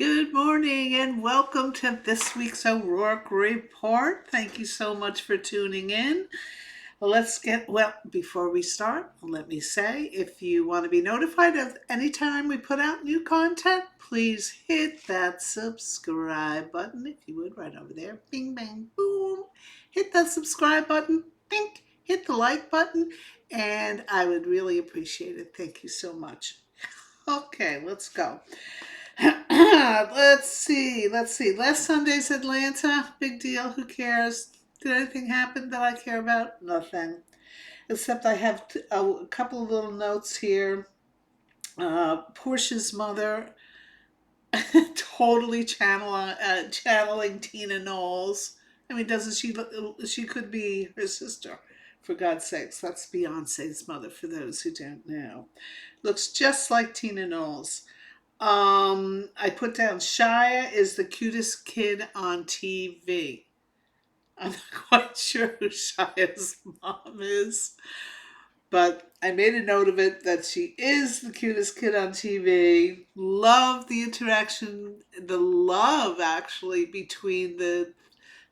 Good morning and welcome to this week's O'Rourke Report. Thank you so much for tuning in. Before we start, let me say if you want to be notified of any time we put out new content, please hit that subscribe button if you would, right over there. Bing, bang, boom. Hit that subscribe button. Bink. Hit the like button, and I would really appreciate it. Thank you so much. Okay, let's go. Let's see. Last Sunday's Atlanta, big deal. Who cares? Did anything happen that I care about? Nothing. Except I have a couple of little notes here. Portia's mother totally channeling Tina Knowles. I mean, doesn't she look? She could be her sister. For God's sakes, that's Beyonce's mother. For those who don't know, looks just like Tina Knowles. I put down Shia is the cutest kid on TV. I'm not quite sure who Shia's mom is, but I made a note of it that she is the cutest kid on TV. Love the interaction, the love actually between the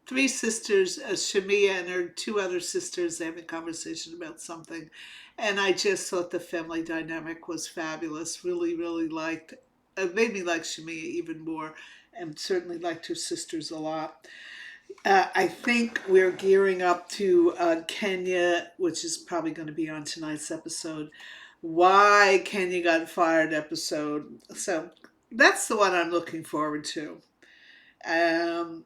three sisters, Shamia and her two other sisters. They have a conversation about something. And I just thought the family dynamic was fabulous. Really, really liked, made me like Shamia even more, and certainly liked her sisters a lot. I think we're gearing up to Kenya, which is probably going to be on tonight's episode. Why Kenya got fired episode. So that's the one I'm looking forward to. Um,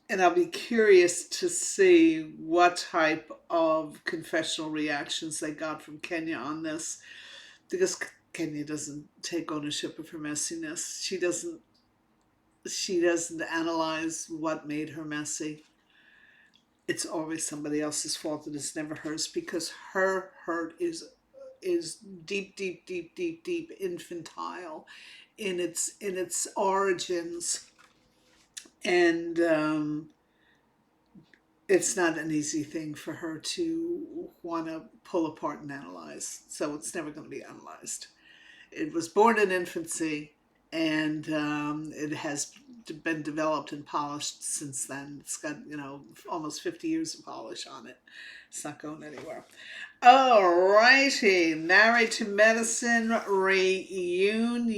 and I'll be curious to see what type of confessional reactions they got from Kenya on this, because Kenya doesn't take ownership of her messiness. She doesn't analyze what made her messy. It's always somebody else's fault and it's never hers, because her hurt is deep, deep, deep, deep, deep infantile in its origins, and it's not an easy thing for her to want to pull apart and analyze. So it's never going to be analyzed. It was born in infancy, and it has been developed and polished since then. It's got, almost 50 years of polish on it. It's not going anywhere. All righty. Married to Medicine reunion.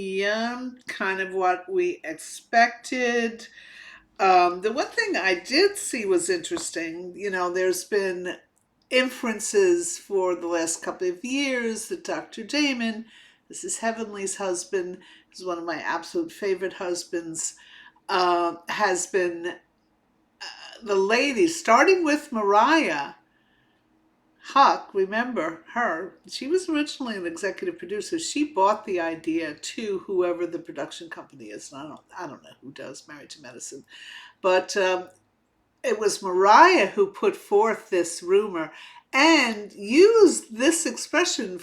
Kind of what we expected. The one thing I did see was interesting. There's been inferences for the last couple of years that Dr. Damon, this is Heavenly's husband, is one of my absolute favorite husbands, has been the lady, starting with Mariah Huck. Remember her? She was originally an executive producer. She bought the idea to whoever the production company is. And I don't know who does Married to Medicine, but it was Mariah who put forth this rumor and used this expression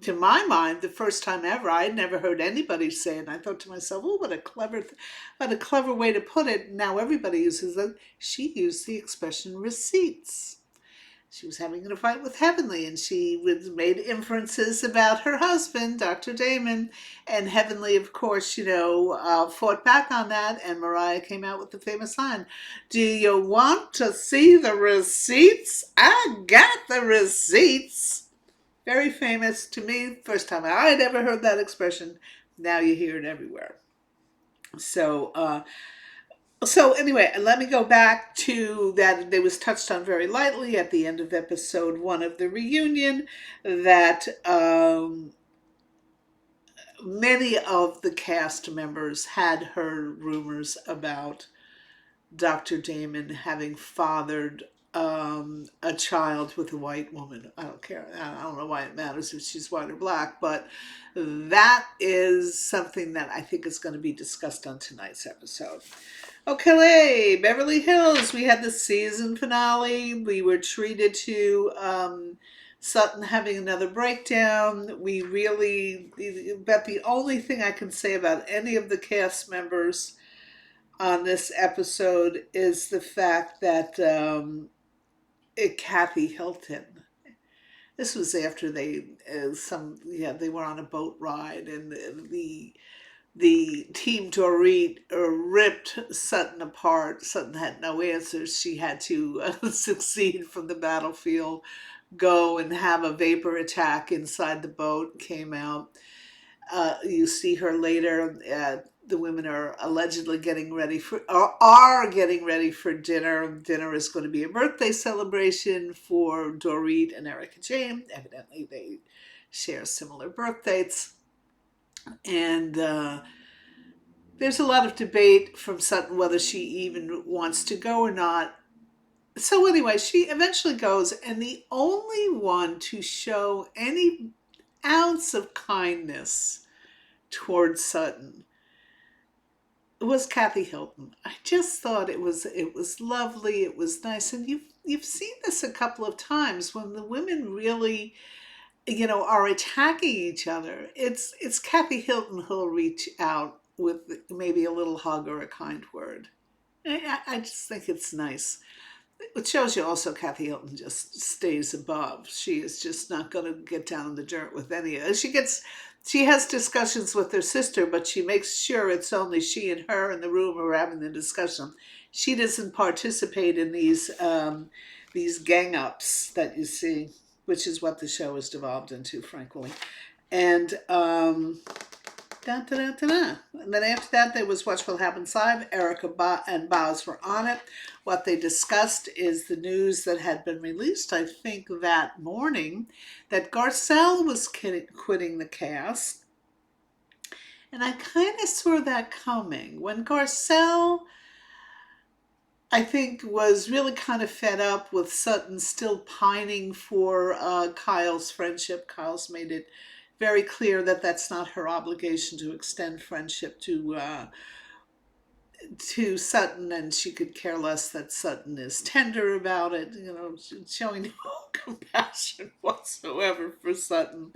to my mind, the first time ever. I had never heard anybody say it. And I thought to myself, "Oh, what a clever way to put it." Now everybody uses it. She used the expression receipts. She was having a fight with Heavenly, and she made inferences about her husband, Dr. Damon. And Heavenly, of course, fought back on that. And Mariah came out with the famous line, "Do you want to see the receipts? I got the receipts." Very famous to me. First time I had ever heard that expression. Now you hear it everywhere. So anyway, let me go back to that. It was touched on very lightly at the end of episode 1 of the reunion that many of the cast members had heard rumors about Dr. Damon having fathered a child with a white woman. I don't care. I don't know why it matters if she's white or black, but that is something that I think is going to be discussed on tonight's episode. Okay, Beverly Hills. We had the season finale. We were treated to Sutton having another breakdown. But the only thing I can say about any of the cast members on this episode is the fact that Kathy Hilton. This was after they were on a boat ride, and the team Dorit ripped Sutton apart. Sutton had no answers. She had to succeed from the battlefield, go and have a vapor attack inside the boat, came out. You see her later. The women are allegedly getting ready for, or are getting ready for dinner. Dinner is going to be a birthday celebration for Dorit and Erica Jane. Evidently, they share similar birthdays. And there's a lot of debate from Sutton whether she even wants to go or not. So anyway, she eventually goes, and the only one to show any ounce of kindness towards Sutton was Kathy Hilton. I just thought it was lovely, it was nice, and you've seen this a couple of times when the women really, are attacking each other. It's Kathy Hilton who'll reach out with maybe a little hug or a kind word. I just think it's nice. It shows you also Kathy Hilton just stays above. She is just not going to get down in the dirt with any of it. She has discussions with her sister, but she makes sure it's only she and her in the room who are having the discussion. She doesn't participate in these gang ups that you see, which is what the show has devolved into, frankly. And da, da, da, da, da. And then after that, there was Watch What Happens Live. Erica and Boz were on it. What they discussed is the news that had been released, I think, that morning, that Garcelle was quitting the cast. And I kind of saw that coming. When Garcelle, I think, was really kind of fed up with Sutton still pining for Kyle's friendship. Kyle's made it very clear that that's not her obligation to extend friendship to Sutton, and she could care less that Sutton is tender about it, showing no compassion whatsoever for Sutton.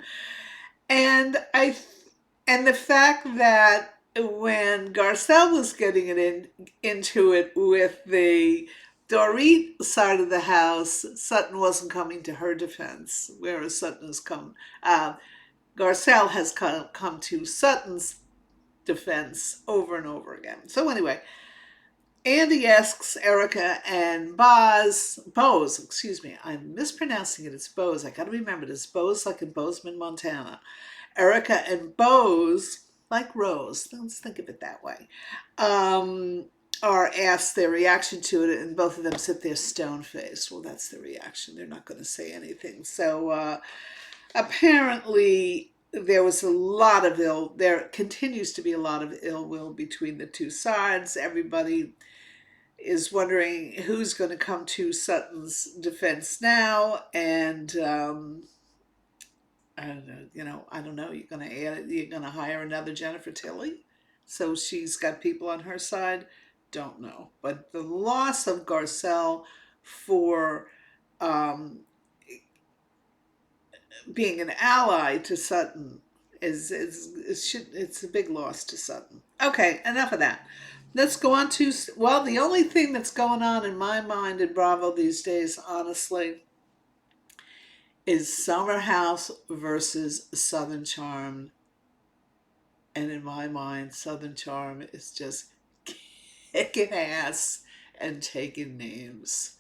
And and the fact that when Garcelle was getting into it with the Dorit side of the house, Sutton wasn't coming to her defense, whereas Garcelle has come to Sutton's defense over and over again. So anyway, Andy asks Erica and Bose, excuse me, I'm mispronouncing it, it's Bose, I gotta remember this, Bose like in Bozeman, Montana. Erica and Bose, like Rose, let's think of it that way, are asked their reaction to it, and both of them sit there stone-faced. Well, that's the reaction, they're not gonna say anything. So apparently there continues to be a lot of ill will between the two sides. Everybody is wondering who's going to come to Sutton's defense now, and I don't know. I don't know. You're going to add it. You're going to hire another Jennifer Tilly, so she's got people on her side. Don't know, but the loss of Garcelle for being an ally to Sutton it's a big loss to Sutton. Okay, enough of that. Let's go on to, well, the only thing that's going on in my mind in Bravo these days, honestly, is Summer House versus Southern Charm. And in my mind, Southern Charm is just kicking ass and taking names.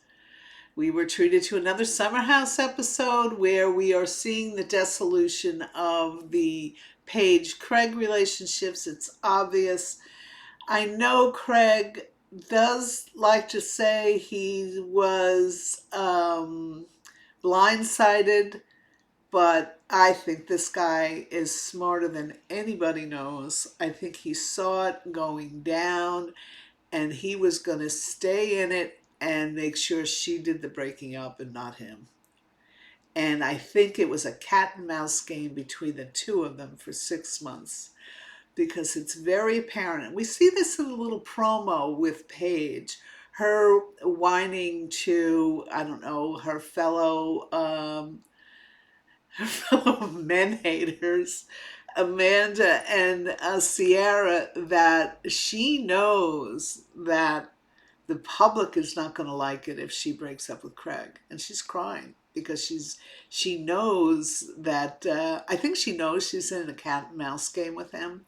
We were treated to another Summer House episode where we are seeing the dissolution of the Paige-Craig relationships. It's obvious. I know Craig does like to say he was blindsided, but I think this guy is smarter than anybody knows. I think he saw it going down, and he was going to stay in it and make sure she did the breaking up and not him. And I think it was a cat and mouse game between the two of them for 6 months, because it's very apparent. We see this in a little promo with Paige, her whining to, I don't know, her fellow men haters, Amanda and Sierra, that she knows that the public is not going to like it if she breaks up with Craig. And she's crying because she knows that, I think she knows she's in a cat and mouse game with him.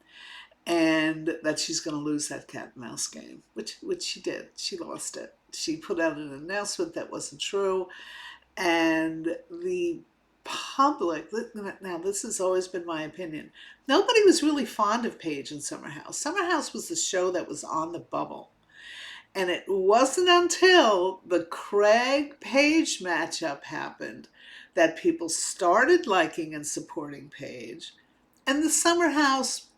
and that she's going to lose that cat and mouse game, which she did. She lost it. She put out an announcement that wasn't true, and the public, now this has always been my opinion, nobody was really fond of Paige and Summer House. Summer House was the show that was on the bubble. And it wasn't until the Craig Paige matchup happened that people started liking and supporting Paige. And the Summer House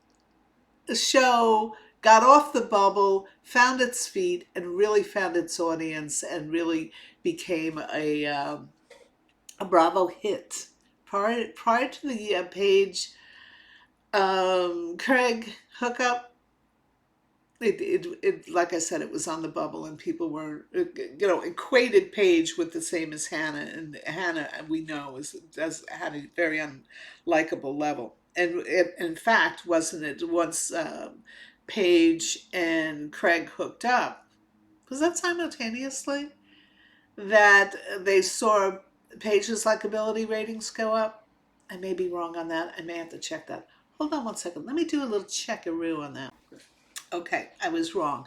show got off the bubble, found its feet, and really found its audience, and really became a Bravo hit. Prior to the Paige Craig hookup, it like I said, it was on the bubble, and people were, equated Paige with the same as Hannah, and Hannah, we know, had a very unlikable level. And in fact, wasn't it once Paige and Craig hooked up? Was that simultaneously that they saw Paige's likability ratings go up? I may be wrong on that. I may have to check that. Hold on one second. Let me do a little checkaroo on that. Okay, I was wrong.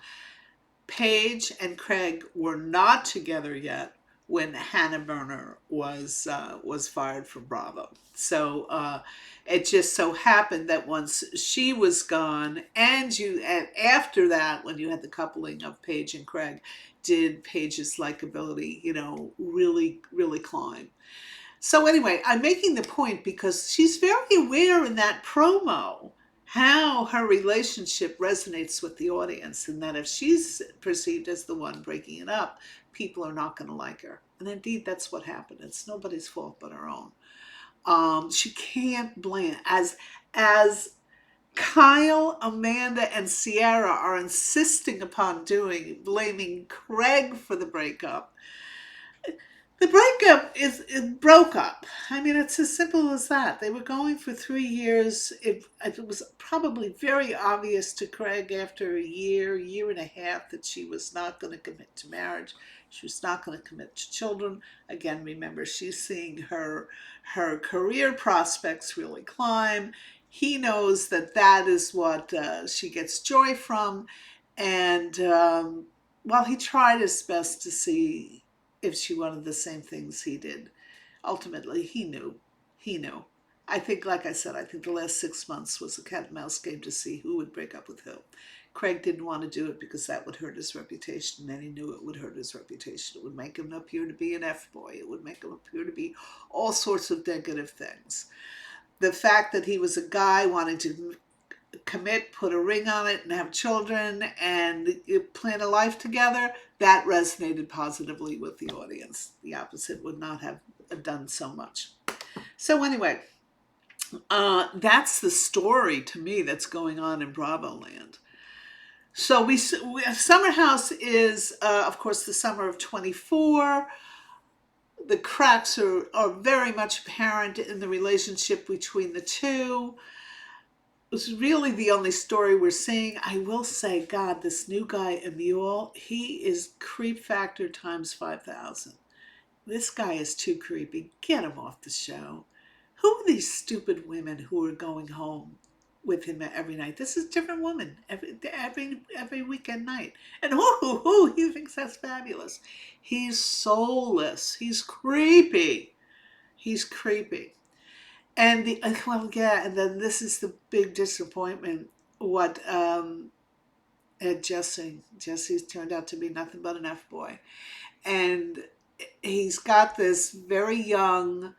Paige and Craig were not together yet when Hannah Berner was fired from Bravo. So it just so happened that once she was gone, and after that, when you had the coupling of Paige and Craig, did Paige's likability, really, really climb. So anyway, I'm making the point because she's very aware in that promo how her relationship resonates with the audience, and that if she's perceived as the one breaking it up, people are not going to like her. And indeed, that's what happened. It's nobody's fault but her own. She can't blame, as Kyle, Amanda, and Sierra are insisting upon blaming Craig for the breakup. The breakup it broke up. I mean, it's as simple as that. They were going for 3 years. It was probably very obvious to Craig after a year and a half, that she was not going to commit to marriage. She was not going to commit to children. Again, remember, she's seeing her career prospects really climb. He knows that is what she gets joy from, and while he tried his best to see if she wanted the same things he did, ultimately he knew. He knew. I think, like I said, I think the last 6 months was a cat and mouse game to see who would break up with who. Craig didn't want to do it because that would hurt his reputation, and he knew it would hurt his reputation. It would make him appear to be an F-boy. It would make him appear to be all sorts of negative things. The fact that he was a guy wanting to commit, put a ring on it, and have children, and plan a life together, that resonated positively with the audience. The opposite would not have done so much. So anyway, that's the story to me that's going on in Bravo land. So Summer House is, of course, the summer of 24. The cracks are very much apparent in the relationship between the two. It's really the only story we're seeing. I will say, God, this new guy, Imrul, he is creep factor times 5,000. This guy is too creepy. Get him off the show. Who are these stupid women who are going home with him every night? This is a different woman every weekend night. And he thinks that's fabulous. He's soulless. He's creepy. He's creepy. And and then this is the big disappointment. What Jesse's turned out to be nothing but an F-boy. And he's got this very young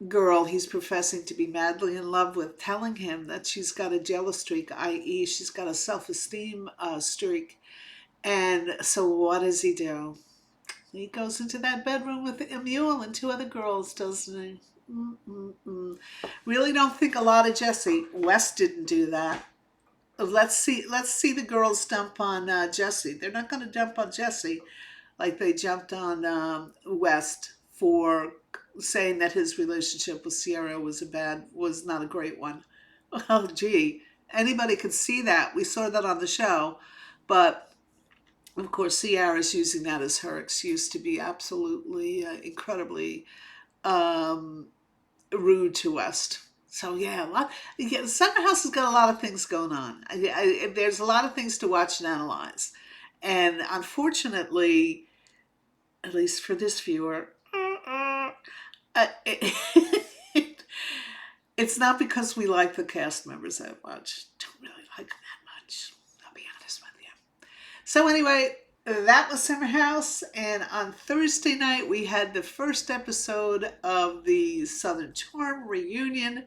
girl he's professing to be madly in love with, telling him that she's got a jealous streak, i.e. she's got a self-esteem streak. And so what does he do? He goes into that bedroom with Imrul and two other girls, doesn't he? Really don't think a lot of Jesse. West didn't do that. Let's see the girls dump on Jesse. They're not going to dump on Jesse like they jumped on West for saying that his relationship with Sierra was not a great one. Oh, gee, anybody could see that. We saw that on the show, but of course Sierra's using that as her excuse to be absolutely incredibly rude to West. So yeah, Summer House has got a lot of things going on. There's a lot of things to watch and analyze, and unfortunately, at least for this viewer, it, it's not because we like the cast members that much. Don't really like them that much. I'll be honest with you. So anyway, that was Summer House, and on Thursday night we had the first episode of the Southern Charm reunion.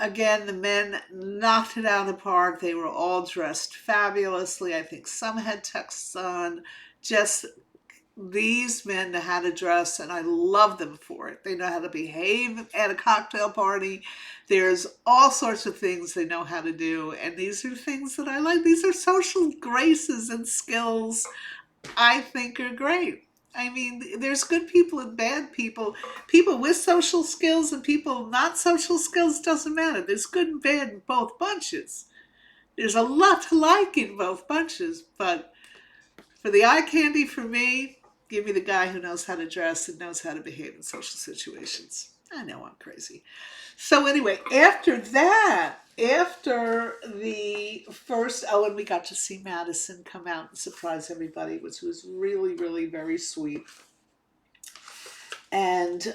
Again, the men knocked it out of the park. They were all dressed fabulously. I think some had tuxes on. Just these men know how to dress, and I love them for it. They know how to behave at a cocktail party. There's all sorts of things they know how to do, and these are things that I like. These are social graces and skills I think are great. I mean, there's good people and bad people. People with social skills and people not social skills, doesn't matter. There's good and bad in both bunches. There's a lot to like in both bunches, but for the eye candy for me, give me the guy who knows how to dress and knows how to behave in social situations. I know I'm crazy. So anyway, after that, after the first, oh, and we got to see Madison come out and surprise everybody, which was really, really very sweet. And you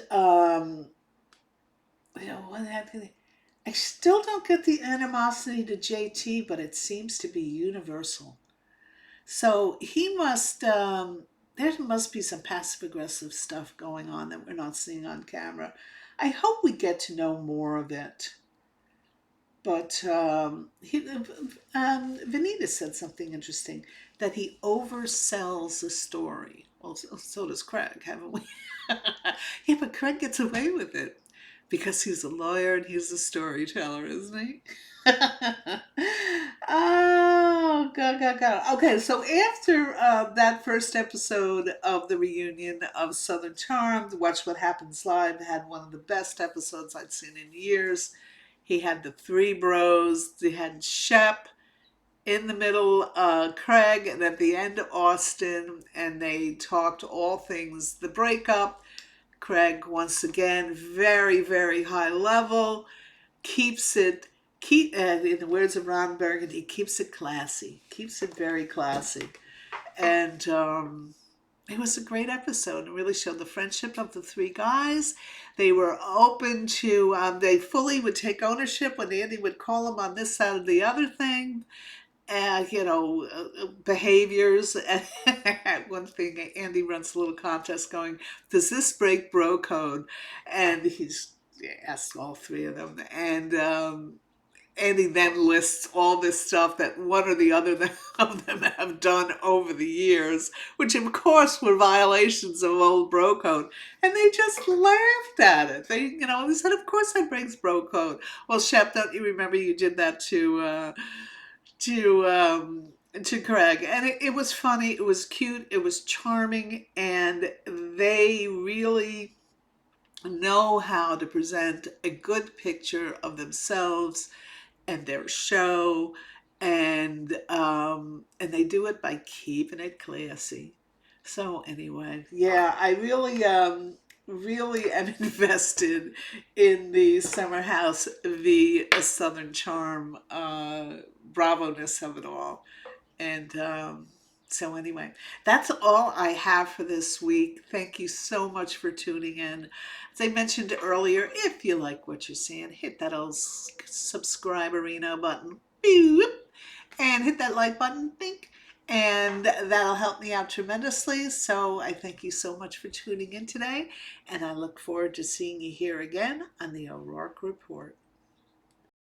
know, what happened? I still don't get the animosity to JT, but it seems to be universal. So he must, there must be some passive aggressive stuff going on that we're not seeing on camera. I hope we get to know more of it. But Vanita said something interesting, that he oversells the story. Well, so does Craig, haven't we? Yeah, but Craig gets away with it because he's a lawyer and he's a storyteller, isn't he? Oh, God, God, God. Okay, so after that first episode of the reunion of Southern Charm, Watch What Happens Live had one of the best episodes I'd seen in years. He had the three bros. They had Shep in the middle, Craig, and at the end, Austin, and they talked all things the breakup. Craig, once again, very, very high level, keeps it, in the words of Ron Burgundy, keeps it classy, keeps it very classy. And it was a great episode. It really showed the friendship of the three guys. They were open to, they fully would take ownership when Andy would call them on this, that, or the other thing. Behaviors. One thing, Andy runs a little contest going, does this break bro code? And he's asked all three of them. And he then lists all this stuff that one or the other of them have done over the years, which of course were violations of old bro code. And they just laughed at it. They said, of course that breaks bro code. Well, Shep, don't you remember you did that to to Craig? And it was funny, it was cute, it was charming, and they really know how to present a good picture of themselves and their show, and they do it by keeping it classy. So anyway, yeah, I really am invested in the Summer House, the Southern Charm, bravo-ness of it all. And so anyway, that's all I have for this week. Thank you so much for tuning in. As I mentioned earlier, if you like what you're seeing, hit that old subscribe-arena button. Boop, and hit that like button, think, and that'll help me out tremendously. So I thank you so much for tuning in today, and I look forward to seeing you here again on the O'Rourke Report.